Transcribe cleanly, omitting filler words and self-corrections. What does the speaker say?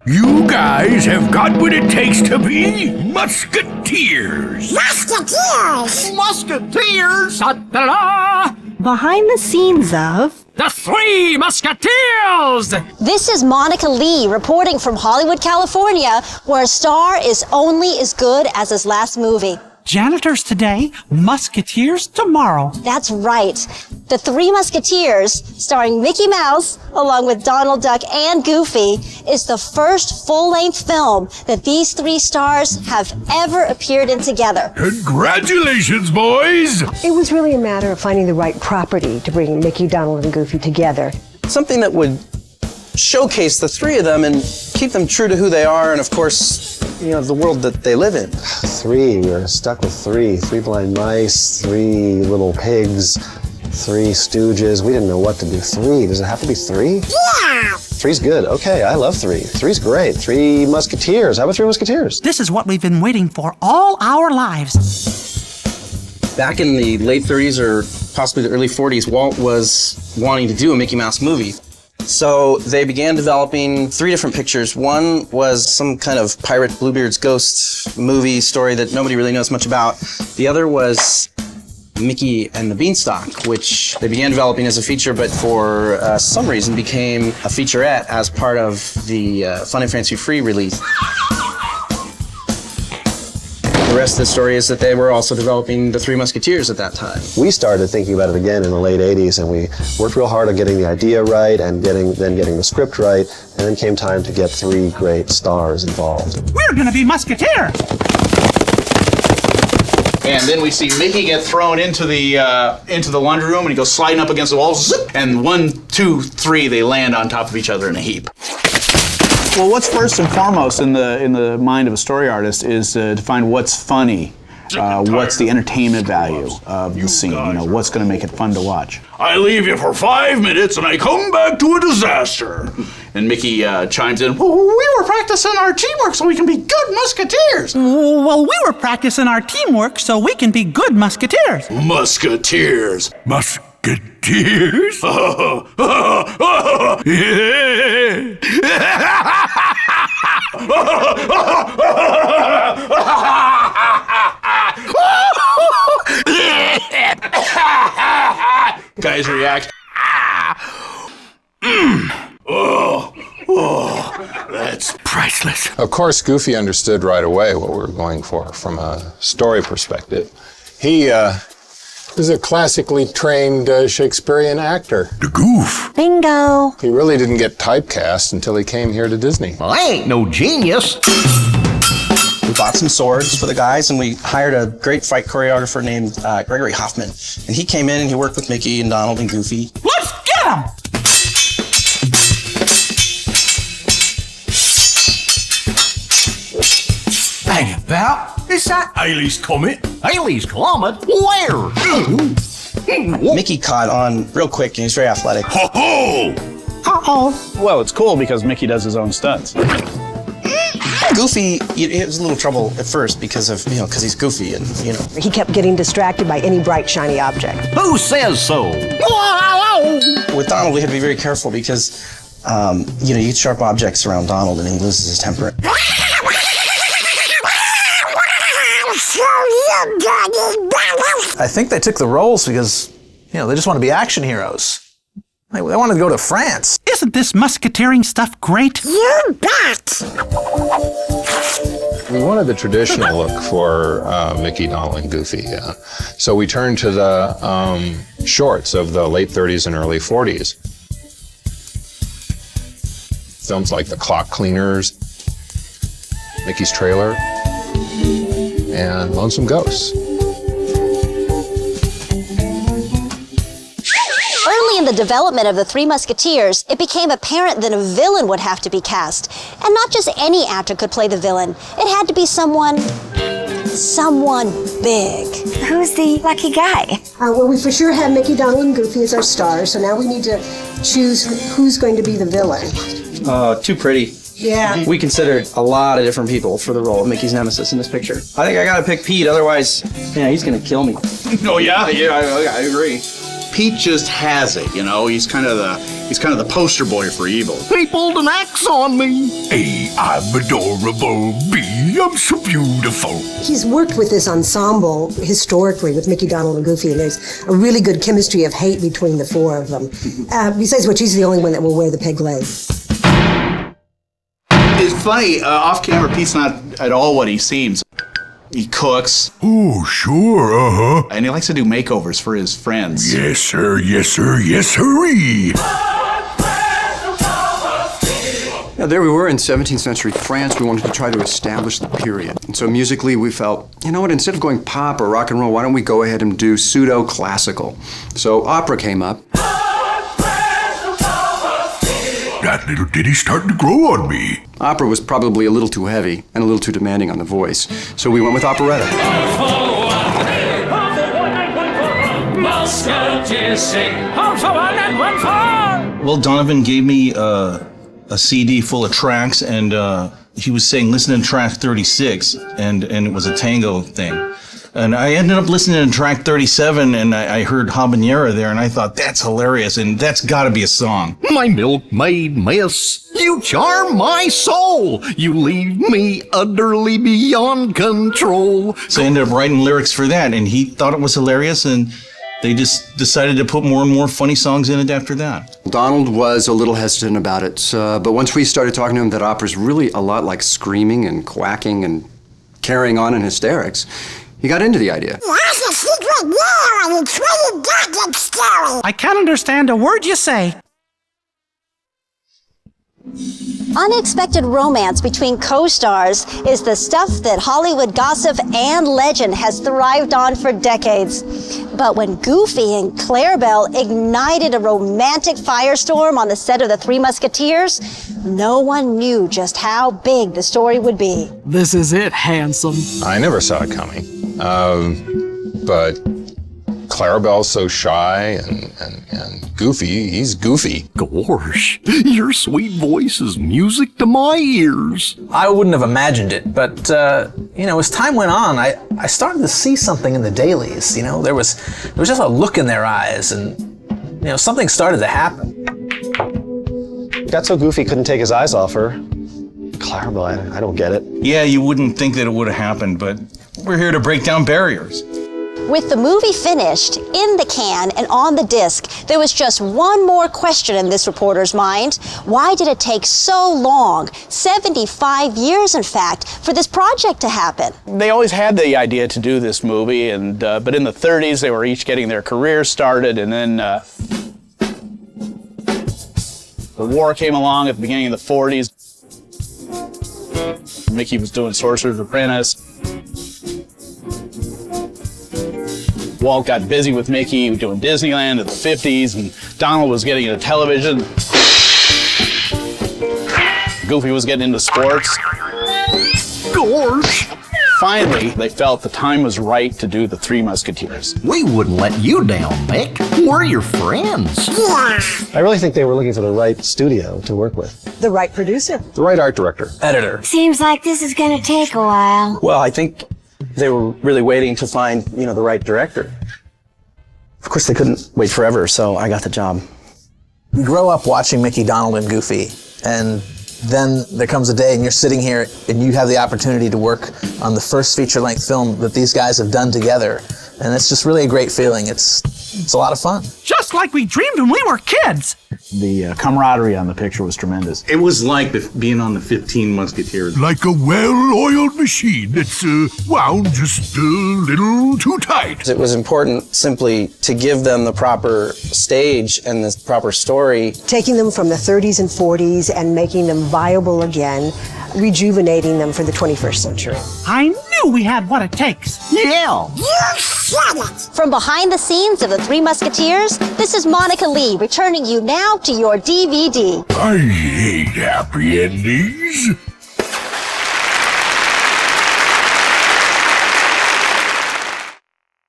You guys have got what it takes to be Musketeers. Musketeers! Musketeers! Ta-da-da! Behind the scenes of The Three Musketeers! This is Monica Lee reporting from Hollywood, California, where a star is only as good as his last movie. Janitors today, Musketeers tomorrow. That's right. The Three Musketeers, starring Mickey Mouse, along with Donald Duck and Goofy, is the first full-length film that these three stars have ever appeared in together. Congratulations, boys! It was really a matter of finding the right property to bring Mickey, Donald, and Goofy together. Something that would showcase the three of them and keep them true to who they are and, of course, you know, the world that they live in. Three, we were stuck with three. Three blind mice, three little pigs, three stooges. We didn't know what to do. Three, does it have to be three? Yeah! Three's good, okay, I love three. Three's great. Three Musketeers, how about Three Musketeers? This is what we've been waiting for all our lives. Back in the late 30s or possibly the early 40s, Walt was wanting to do a Mickey Mouse movie. So they began developing three different pictures. One was some kind of Pirate Bluebeard's Ghost movie story that nobody really knows much about. The other was Mickey and the Beanstalk, which they began developing as a feature, but for some reason became a featurette as part of the Fun and Fancy Free release. The rest of the story is that they were also developing the Three Musketeers at that time. We started thinking about it again in the late 80s, and we worked real hard on getting the idea right and getting the script right, and then came time to get three great stars involved. We're gonna be Musketeers! And then we see Mickey get thrown into the laundry room, and he goes sliding up against the wall, zip, and 1, 2, 3, they land on top of each other in a heap. Well, what's first and foremost in the mind of a story artist is to find what's funny, what's the entertainment value of the scene, you know, what's going to make it fun to watch. I leave you for 5 minutes and I come back to a disaster. And Mickey chimes in, well, we were practicing our teamwork so we can be good Musketeers. Well, we were practicing our teamwork so we can be good Musketeers. Musketeers. Musketeers? Guys react. That's priceless. Of course, Goofy understood right away what we were going for from a story perspective. He is a classically trained Shakespearean actor. The Goof. Bingo. He really didn't get typecast until he came here to Disney. Well, I ain't no genius. We bought some swords for the guys, and we hired a great fight choreographer named Gregory Hoffman. And he came in and he worked with Mickey and Donald and Goofy. Let's get 'em! Hang about. Is that Halley's Comet. Halley's Comet? Where? Mickey caught on real quick, and he's very athletic. Ho-ho! Uh-oh. Well, it's cool because Mickey does his own stunts. Goofy, it was a little trouble at first because because he's Goofy and, He kept getting distracted by any bright, shiny object. Who says so? With Donald, we had to be very careful because, you get sharp objects around Donald and he loses his temper. I think they took the roles because, they just want to be action heroes. They wanted to go to France. Isn't this musketeering stuff great? You bet! We wanted the traditional look for Mickey, Donald, and Goofy. So we turned to the shorts of the late 30s and early 40s. Films like The Clock Cleaners, Mickey's Trailer, and Lonesome Ghosts. Early in the development of the Three Musketeers, it became apparent that a villain would have to be cast. And not just any actor could play the villain. It had to be someone big. Who's the lucky guy? Well, we for sure have Mickey, Donald, and Goofy as our stars, so now we need to choose who's going to be the villain. Too pretty. Yeah. We considered a lot of different people for the role of Mickey's nemesis in this picture. I think I gotta pick Pete, otherwise, he's gonna kill me. Oh yeah, I agree. Pete just has it, he's kind of the poster boy for evil. He pulled an axe on me. Hey, I'm adorable, B. I'm so beautiful. He's worked with this ensemble historically with Mickey, Donald, and Goofy, and there's a really good chemistry of hate between the four of them. Besides which, he's the only one that will wear the peg leg. It's funny, off camera, Pete's not at all what he seems. He cooks. Oh, sure, uh-huh. And he likes to do makeovers for his friends. Yes, sir, yes, sir, yes, sirree. Now, there we were in 17th century France. We wanted to try to establish the period. And so musically, we felt, you know what, instead of going pop or rock and roll, why don't we go ahead and do pseudo-classical? So opera came up. That little ditty's starting to grow on me. Opera was probably a little too heavy and a little too demanding on the voice. So we went with operetta. Well, Donovan gave me a CD full of tracks, and he was saying, listen to track 36, and it was a tango thing. And I ended up listening to track 37, and I heard habanera there, and I thought, that's hilarious, and that's gotta be a song. My milkmaid miss, you charm my soul. You leave me utterly beyond control. So I ended up writing lyrics for that, and he thought it was hilarious, and they just decided to put more and more funny songs in it after that. Donald was a little hesitant about it, but once we started talking to him that opera's really a lot like screaming and quacking and carrying on in hysterics, he got into the idea. I can't understand a word you say. Unexpected romance between co-stars is the stuff that Hollywood gossip and legend has thrived on for decades. But when Goofy and Clarabelle ignited a romantic firestorm on the set of The Three Musketeers, no one knew just how big the story would be. This is it, handsome. I never saw it coming. But Clarabelle's so shy, and Goofy, he's goofy. Gosh, your sweet voice is music to my ears. I wouldn't have imagined it, but, you know, as time went on, I started to see something in the dailies, you know? There was just a look in their eyes, and, you know, something started to happen. Got so Goofy couldn't take his eyes off her. Clarabelle, I don't get it. Yeah, you wouldn't think that it would have happened, but we're here to break down barriers. With the movie finished, in the can, and on the disc, there was just one more question in this reporter's mind. Why did it take so long, 75 years in fact, for this project to happen? They always had the idea to do this movie, and but in the 30s they were each getting their careers started, and then the war came along at the beginning of the 40s. Mickey was doing Sorcerer's Apprentice. Walt got busy with Mickey doing Disneyland in the 50s, and Donald was getting into television. Goofy was getting into sports. Gorge! Finally, they felt the time was right to do The Three Musketeers. We wouldn't let you down, Mick. We're your friends. I really think they were looking for the right studio to work with. The right producer. The right art director. Editor. Seems like this is gonna take a while. Well, I think they were really waiting to find, you know, the right director. Of course, they couldn't wait forever, so I got the job. You grow up watching Mickey, Donald, and Goofy, and then there comes a day and you're sitting here and you have the opportunity to work on the first feature-length film that these guys have done together. And it's just really a great feeling. It's a lot of fun. Just like we dreamed when we were kids. The camaraderie on the picture was tremendous. It was like being on the 15 Musketeers. Like a well-oiled machine that's wound just a little too tight. It was important simply to give them the proper stage and the proper story. Taking them from the 30s and 40s and making them viable again, rejuvenating them for the 21st century. I knew we had what it takes. Yeah! From behind the scenes of The Three Musketeers, this is Monica Lee returning you now to your DVD. I hate happy endings.